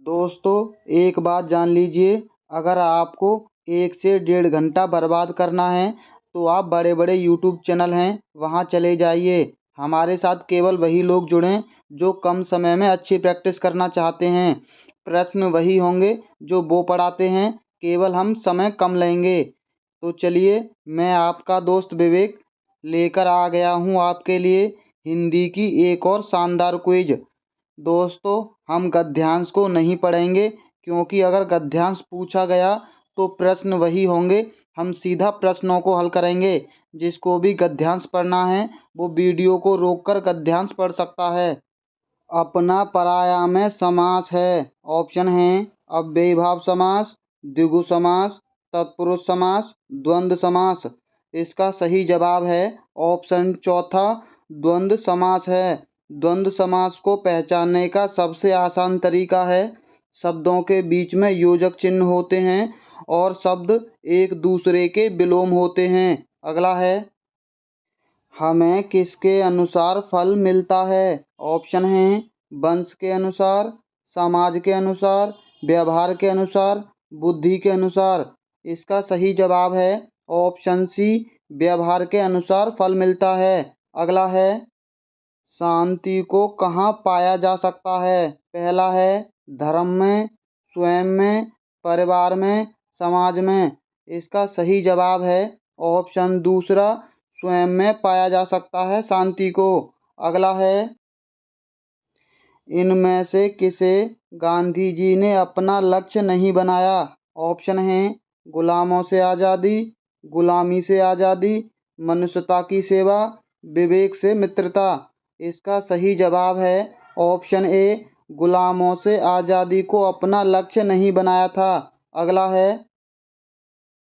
दोस्तों, एक बात जान लीजिए, अगर आपको 1 से 1.5 घंटा बर्बाद करना है तो आप बड़े बड़े यूट्यूब चैनल हैं वहाँ चले जाइए। हमारे साथ केवल वही लोग जुड़ें जो कम समय में अच्छी प्रैक्टिस करना चाहते हैं। प्रश्न वही होंगे जो वो पढ़ाते हैं, केवल हम समय कम लेंगे। तो चलिए, मैं आपका दोस्त विवेक लेकर आ गया हूँ आपके लिए हिंदी की एक और शानदार क्विज। दोस्तों, हम गद्यांश को नहीं पढ़ेंगे, क्योंकि अगर गद्यांश पूछा गया तो प्रश्न वही होंगे। हम सीधा प्रश्नों को हल करेंगे। जिसको भी गद्यांश पढ़ना है वो वीडियो को रोककर गद्यांश पढ़ सकता है। अपना पराया में समास है। ऑप्शन हैं अव्ययीभाव समास, द्विगु समास, तत्पुरुष समास, द्वंद्व समास। इसका सही जवाब है ऑप्शन चौथा, द्वंद्व समास है। द्वंद्व समास को पहचानने का सबसे आसान तरीका है, शब्दों के बीच में योजक चिन्ह होते हैं और शब्द एक दूसरे के विलोम होते हैं। अगला है, हमें किसके अनुसार फल मिलता है। ऑप्शन हैं वंश के अनुसार, समाज के अनुसार, व्यवहार के अनुसार, बुद्धि के अनुसार। इसका सही जवाब है ऑप्शन सी, व्यवहार के अनुसार फल मिलता है। अगला है, शांति को कहाँ पाया जा सकता है। पहला है धर्म में, स्वयं में, परिवार में, समाज में। इसका सही जवाब है ऑप्शन दूसरा, स्वयं में पाया जा सकता है शांति को। अगला है, इनमें से किसे गांधी जी ने अपना लक्ष्य नहीं बनाया। ऑप्शन हैं गुलामों से आज़ादी, गुलामी से आज़ादी, मनुष्यता की सेवा, विवेक से मित्रता। इसका सही जवाब है ऑप्शन ए, गुलामों से आज़ादी को अपना लक्ष्य नहीं बनाया था। अगला है,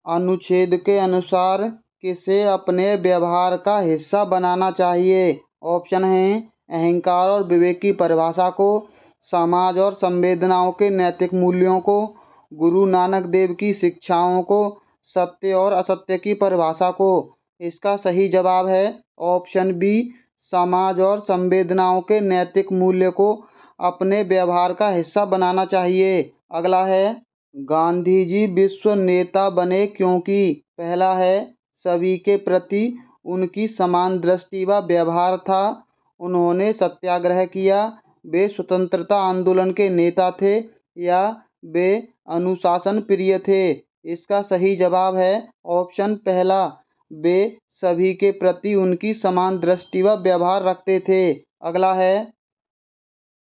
अनुच्छेद के अनुसार किसे अपने व्यवहार का हिस्सा बनाना चाहिए। ऑप्शन हैं अहंकार और विवेक की परिभाषा को, समाज और संवेदनाओं के नैतिक मूल्यों को, गुरु नानक देव की शिक्षाओं को, सत्य और असत्य की परिभाषा को। इसका सही जवाब है ऑप्शन बी, समाज और संवेदनाओं के नैतिक मूल्य को अपने व्यवहार का हिस्सा बनाना चाहिए। अगला है, गांधी जी विश्व नेता बने क्योंकि। पहला है सभी के प्रति उनकी समान दृष्टि व व्यवहार था, उन्होंने सत्याग्रह किया, वे स्वतंत्रता आंदोलन के नेता थे, या वे अनुशासन प्रिय थे। इसका सही जवाब है ऑप्शन पहला, वे सभी के प्रति उनकी समान दृष्टि व व्यवहार रखते थे। अगला है,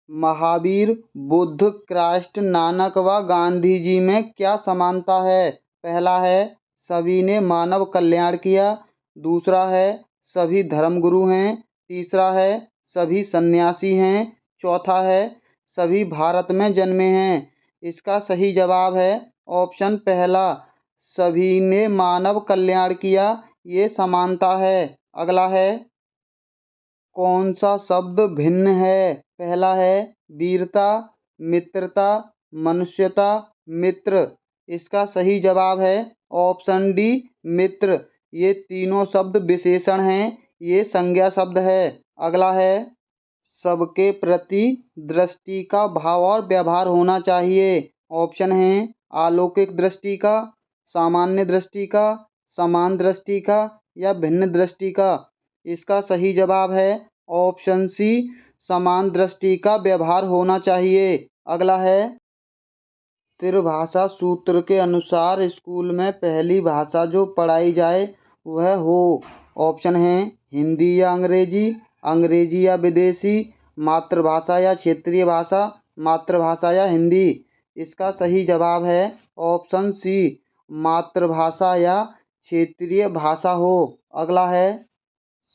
महावीर, बुद्ध, क्राइस्ट, नानक व गांधी जी में क्या समानता है। पहला है सभी ने मानव कल्याण किया, दूसरा है सभी धर्मगुरु हैं, तीसरा है सभी सन्यासी हैं, चौथा है सभी भारत में जन्मे हैं। इसका सही जवाब है ऑप्शन पहला, सभी ने मानव कल्याण किया, ये समानता है। अगला है, कौन सा शब्द भिन्न है। पहला है वीरता, मित्रता, मनुष्यता, मित्र। इसका सही जवाब है ऑप्शन डी, मित्र। ये तीनों शब्द विशेषण हैं, ये संज्ञा शब्द है। अगला है, सबके प्रति दृष्टि का भाव और व्यवहार होना चाहिए। ऑप्शन हैं अलौकिक दृष्टि का, सामान्य दृष्टि का, समान दृष्टि का, या भिन्न दृष्टि का। इसका सही जवाब है ऑप्शन सी, समान दृष्टि का व्यवहार होना चाहिए। अगला है, त्रिभाषा सूत्र के अनुसार स्कूल में पहली भाषा जो पढ़ाई जाए वह हो। ऑप्शन हैं हिंदी या अंग्रेजी, अंग्रेजी या विदेशी, मातृभाषा या क्षेत्रीय भाषा, मातृभाषा या हिंदी। इसका सही जवाब है ऑप्शन सी, मातृभाषा या क्षेत्रीय भाषा हो। अगला है,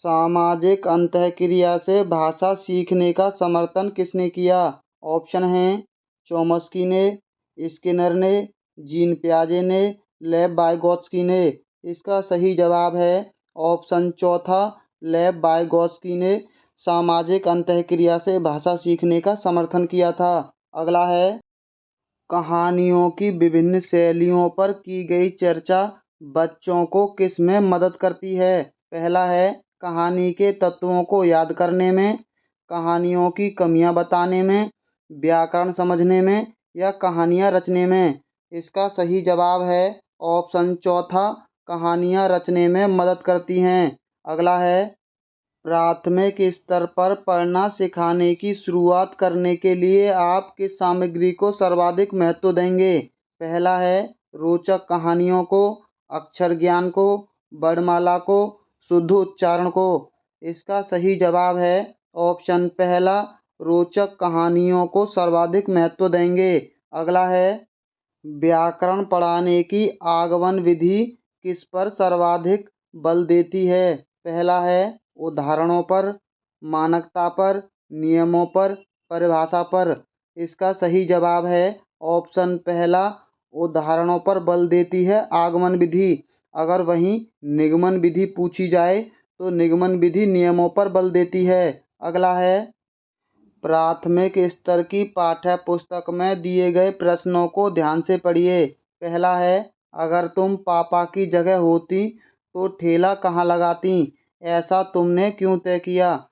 सामाजिक अंतःक्रिया से भाषा सीखने का समर्थन किसने किया। ऑप्शन हैं चोम्स्की ने, स्किनर ने, जीन पियाजे ने, लेव वाइगोत्स्की ने। इसका सही जवाब है ऑप्शन चौथा, लेव वाइगोत्स्की ने सामाजिक अंतःक्रिया से भाषा सीखने का समर्थन किया था। अगला है, कहानियों की विभिन्न शैलियों पर की गई चर्चा बच्चों को किस में मदद करती है। पहला है कहानी के तत्वों को याद करने में, कहानियों की कमियां बताने में, व्याकरण समझने में, या कहानियाँ रचने में? इसका सही जवाब है ऑप्शन चौथा, कहानियाँ रचने में मदद करती हैं। अगला है, प्राथमिक स्तर पर पढ़ना सिखाने की शुरुआत करने के लिए आप किस सामग्री को सर्वाधिक महत्व देंगे? पहला है रोचक कहानियों को, अक्षर ज्ञान को, वर्णमाला को, शुद्ध उच्चारण को। इसका सही जवाब है ऑप्शन पहला, रोचक कहानियों को सर्वाधिक महत्व देंगे। अगला है, व्याकरण पढ़ाने की आगमन विधि किस पर सर्वाधिक बल देती है? पहला है उदाहरणों पर, मानकता पर, नियमों पर, परिभाषा पर। इसका सही जवाब है ऑप्शन पहला, उदाहरणों पर बल देती है आगमन विधि। अगर वहीं निगमन विधि पूछी जाए तो निगमन विधि नियमों पर बल देती है। अगला है, प्राथमिक स्तर की पाठ्य पुस्तक में दिए गए प्रश्नों को ध्यान से पढ़िए। पहला है, अगर तुम पापा की जगह होती तो ठेला कहाँ लगाती? ऐसा तुमने क्यों तय किया?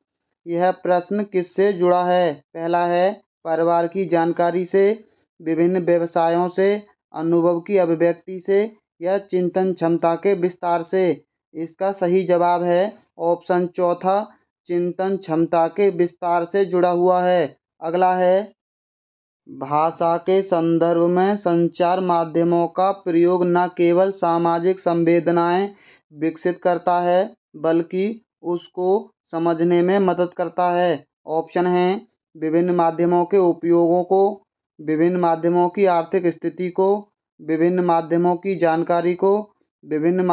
यह प्रश्न किससे जुड़ा है? पहला है परिवार की जानकारी से, विभिन्न व्यवसायों से, अनुभव की अभिव्यक्ति से या चिंतन क्षमता के विस्तार से। इसका सही जवाब है ऑप्शन चौथा, चिंतन क्षमता के विस्तार से जुड़ा हुआ है। अगला है, भाषा के संदर्भ में संचार माध्यमों का प्रयोग न केवल सामाजिक संवेदनाएं विकसित करता है बल्कि उसको समझने में मदद करता है। ऑप्शन हैं, विभिन्न माध्यमों के उपयोगों को, विभिन्न माध्यमों की आर्थिक स्थिति को, विभिन्न माध्यमों की जानकारी को, विभिन्न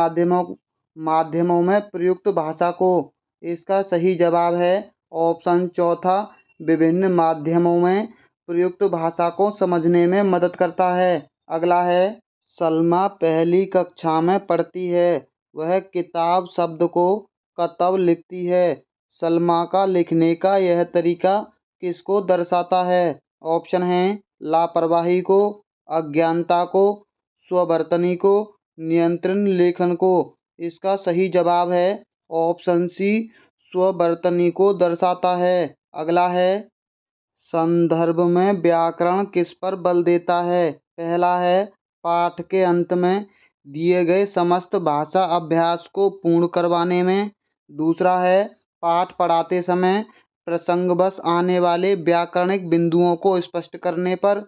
माध्यमों में प्रयुक्त भाषा को। इसका सही जवाब है ऑप्शन चौथा, विभिन्न माध्यमों में प्रयुक्त भाषा को समझने में मदद करता है। अगला है, सलमा पहली कक्षा में पढ़ती है, वह किताब शब्द को कतब लिखती है। सलमा का लिखने का यह तरीका किसको दर्शाता है? ऑप्शन हैं, लापरवाही को, अज्ञानता को, स्ववर्तनी को, नियंत्रण लेखन को। इसका सही जवाब है ऑप्शन सी, स्ववर्तनी को दर्शाता है। अगला है, संदर्भ में व्याकरण किस पर बल देता है? पहला है पाठ के अंत में दिए गए समस्त भाषा अभ्यास को पूर्ण करवाने में। दूसरा है पाठ पढ़ाते समय प्रसंगवश आने वाले व्याकरणिक बिंदुओं को स्पष्ट करने पर।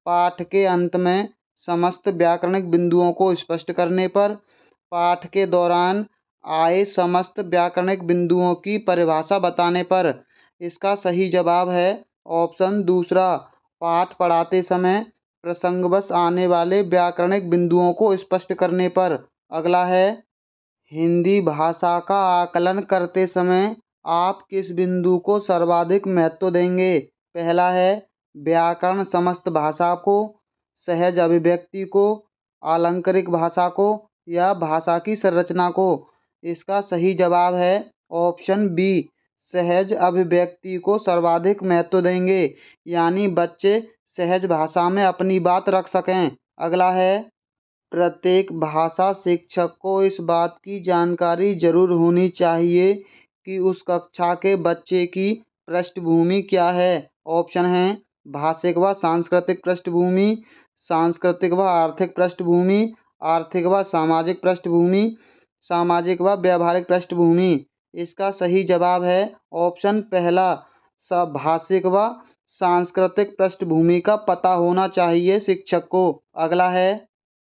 पाठ के अंत में समस्त व्याकरणिक बिंदुओं को स्पष्ट करने पर। पाठ के दौरान आए समस्त व्याकरणिक बिंदुओं की परिभाषा बताने पर। इसका सही जवाब है ऑप्शन दूसरा, पाठ पढ़ाते समय प्रसंगवश आने वाले व्याकरणिक बिंदुओं को स्पष्ट करने पर। अगला है, हिंदी भाषा का आकलन करते समय आप किस बिंदु को सर्वाधिक महत्व देंगे? पहला है व्याकरण समस्त भाषा को, सहज अभिव्यक्ति को, आलंकारिक भाषा को या भाषा की संरचना को। इसका सही जवाब है ऑप्शन बी, सहज अभिव्यक्ति को सर्वाधिक महत्व देंगे, यानी बच्चे सहज भाषा में अपनी बात रख सकें। अगला है, प्रत्येक भाषा शिक्षक को इस बात की जानकारी जरूर होनी चाहिए कि उस कक्षा के बच्चे की पृष्ठभूमि क्या है। ऑप्शन हैं, भाषिक व सांस्कृतिक पृष्ठभूमि, सांस्कृतिक व आर्थिक पृष्ठभूमि, आर्थिक व सामाजिक पृष्ठभूमि, सामाजिक व व्यावहारिक पृष्ठभूमि। इसका सही जवाब है ऑप्शन पहला, भाषिक व सांस्कृतिक पृष्ठभूमि का पता होना चाहिए शिक्षक को। अगला है,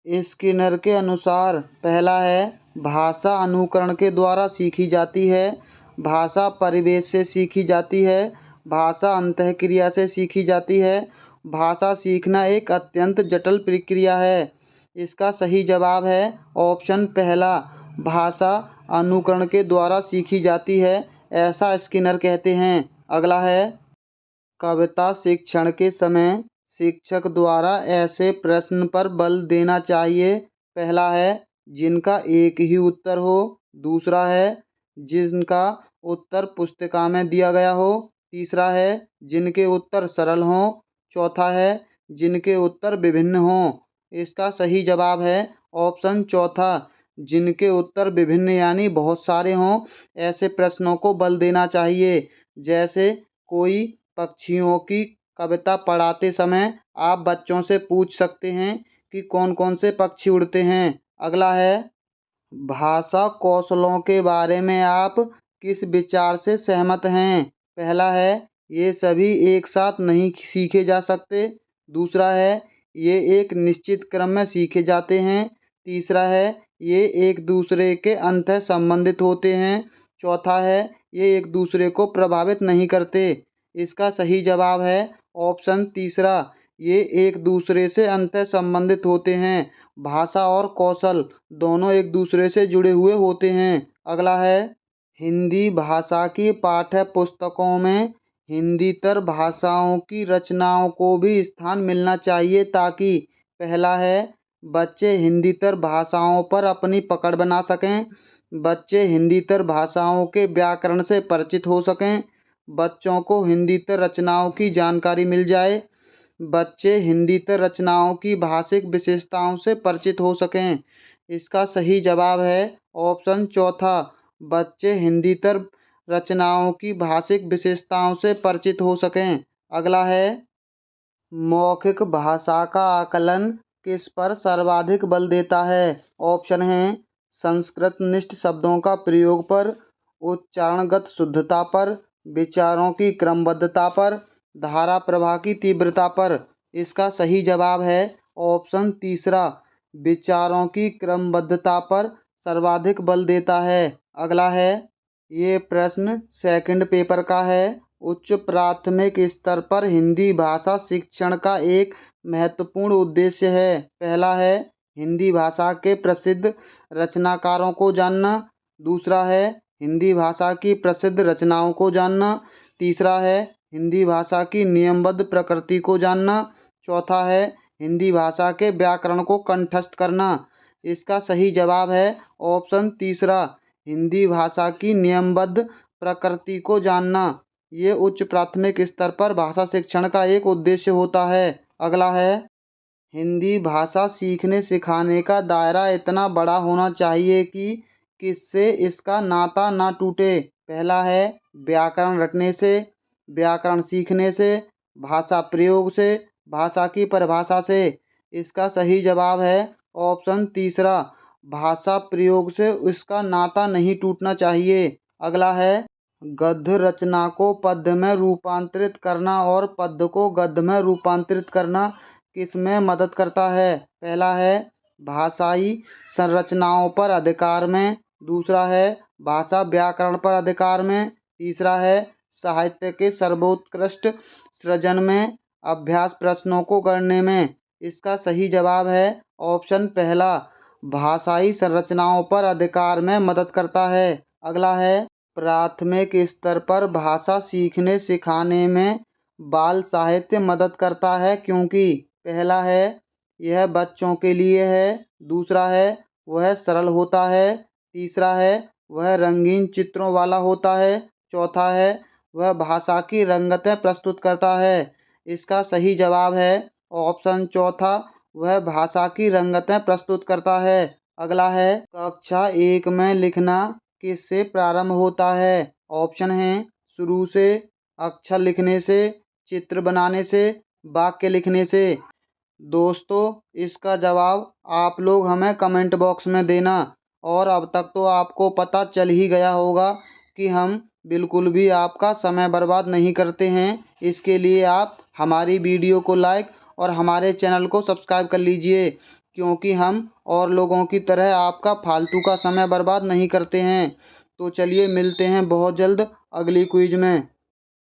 स्किनर के अनुसार पहला है भाषा अनुकरण के द्वारा सीखी जाती है, भाषा परिवेश से सीखी जाती है, भाषा अंतःक्रिया से सीखी जाती है, भाषा सीखना एक अत्यंत जटिल प्रक्रिया है। इसका सही जवाब है ऑप्शन पहला, भाषा अनुकरण के द्वारा सीखी जाती है, ऐसा स्किनर कहते हैं। अगला है, कविता शिक्षण के समय शिक्षक द्वारा ऐसे प्रश्न पर बल देना चाहिए। पहला है जिनका एक ही उत्तर हो, दूसरा है जिनका उत्तर पुस्तिका में दिया गया हो, तीसरा है जिनके उत्तर सरल हों, चौथा है जिनके उत्तर विभिन्न हों। इसका सही जवाब है ऑप्शन चौथा, जिनके उत्तर विभिन्न यानी बहुत सारे हों। ऐसे प्रश्नों को बल देना चाहिए, जैसे कोई पक्षियों की कविता पढ़ाते समय आप बच्चों से पूछ सकते हैं कि कौन कौन से पक्षी उड़ते हैं। अगला है, भाषा कौशलों के बारे में आप किस विचार से सहमत हैं? पहला है, ये सभी एक साथ नहीं सीखे जा सकते। दूसरा है, ये एक निश्चित क्रम में सीखे जाते हैं। तीसरा है, ये एक दूसरे के अंतः संबंधित होते हैं। चौथा है, ये एक दूसरे को प्रभावित नहीं करते। इसका सही जवाब है ऑप्शन तीसरा, ये एक दूसरे से अंतः संबंधित होते हैं। भाषा और कौशल दोनों एक दूसरे से जुड़े हुए होते हैं। अगला है, हिंदी भाषा की पाठ्य पुस्तकों में हिंदीतर भाषाओं की रचनाओं को भी स्थान मिलना चाहिए ताकि पहला है, बच्चे हिंदीतर भाषाओं पर अपनी पकड़ बना सकें। बच्चे हिंदीतर भाषाओं के व्याकरण से परिचित हो सकें। बच्चों को हिंदीतर रचनाओं की जानकारी मिल जाए। बच्चे हिंदीतर रचनाओं की भाषिक विशेषताओं से परिचित हो सकें। इसका सही जवाब है ऑप्शन चौथा, बच्चे हिंदीतर रचनाओं की भाषिक विशेषताओं से परिचित हो सकें। अगला है, मौखिक भाषा का आकलन किस पर सर्वाधिक बल देता है? ऑप्शन हैं, संस्कृतनिष्ठ शब्दों का प्रयोग पर, उच्चारणगत शुद्धता पर, विचारों की क्रमबद्धता पर, धारा प्रवाह की तीव्रता पर। इसका सही जवाब है ऑप्शन तीसरा, विचारों की क्रमबद्धता पर सर्वाधिक बल देता है। अगला है, ये प्रश्न सेकंड पेपर का है। उच्च प्राथमिक स्तर पर हिंदी भाषा शिक्षण का एक महत्वपूर्ण उद्देश्य है। पहला है, हिंदी भाषा के प्रसिद्ध रचनाकारों को जानना। दूसरा है, हिंदी भाषा की प्रसिद्ध रचनाओं को जानना। तीसरा है, हिंदी भाषा की नियमबद्ध प्रकृति को जानना। चौथा है, हिंदी भाषा के व्याकरण को कंठस्थ करना। इसका सही जवाब है ऑप्शन तीसरा, हिंदी भाषा की नियमबद्ध प्रकृति को जानना। ये उच्च प्राथमिक स्तर पर भाषा शिक्षण का एक उद्देश्य होता है। अगला है, हिंदी भाषा सीखने सिखाने का दायरा इतना बड़ा होना चाहिए कि किससे इसका नाता ना टूटे। पहला है, व्याकरण रटने से, व्याकरण सीखने से, भाषा प्रयोग से, भाषा की परिभाषा से। इसका सही जवाब है ऑप्शन तीसरा, भाषा प्रयोग से इसका नाता नहीं टूटना चाहिए। अगला है, गद्य रचना को पद्य में रूपांतरित करना और पद्य को गद्य में रूपांतरित करना किसमें मदद करता है? पहला है, भाषाई संरचनाओं पर अधिकार में। दूसरा है, भाषा व्याकरण पर अधिकार में। तीसरा है, साहित्य के सर्वोत्कृष्ट सृजन में, अभ्यास प्रश्नों को गढ़ने में। इसका सही जवाब है ऑप्शन पहला, भाषाई संरचनाओं पर अधिकार में मदद करता है। अगला है, प्राथमिक स्तर पर भाषा सीखने सिखाने में बाल साहित्य मदद करता है क्योंकि पहला है, यह बच्चों के लिए है। दूसरा है, वह सरल होता है। तीसरा है, वह रंगीन चित्रों वाला होता है। चौथा है, वह भाषा की रंगतें प्रस्तुत करता है। इसका सही जवाब है ऑप्शन चौथा, वह भाषा की रंगतें प्रस्तुत करता है। अगला है, कक्षा 1 में लिखना किससे प्रारंभ होता है? ऑप्शन हैं, शुरू से, अक्षर लिखने से, चित्र बनाने से, वाक्य लिखने से। दोस्तों, इसका जवाब आप लोग हमें कमेंट बॉक्स में देना। और अब तक तो आपको पता चल ही गया होगा कि हम बिल्कुल भी आपका समय बर्बाद नहीं करते हैं। इसके लिए आप हमारी वीडियो को लाइक और हमारे चैनल को सब्सक्राइब कर लीजिए, क्योंकि हम और लोगों की तरह आपका फालतू का समय बर्बाद नहीं करते हैं। तो चलिए मिलते हैं बहुत जल्द अगली क्विज में।